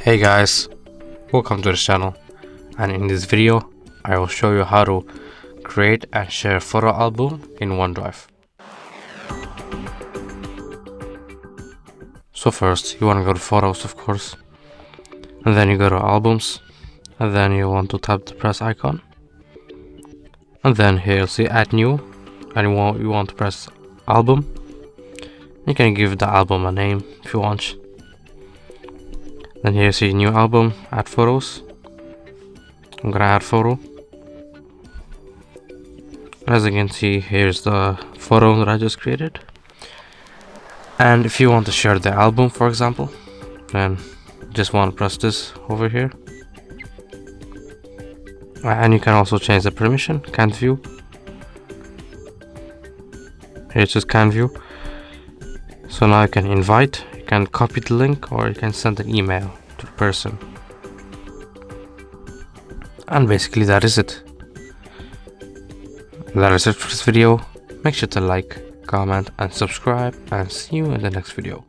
Hey guys, welcome to the channel, and in this video I will show you how to create and share a photo album in OneDrive. So first you want to go to photos, of course, and then you go to albums, and then you want to tap the press icon, and then here you'll see add new, and you want to press album. You can give the album a name if you want. Then here you see new album, add photos. I'm gonna add photo. As you can see, here's the photo that I just created. And if you want to share the album, for example, then just want to press this over here. And you can also change the permission, can't view. Here it's just can't view. So now you can invite, you can copy the link, or you can send an email to the person. And basically that is it. That is it for this video. Make sure to like, comment and subscribe, and see you in the next video.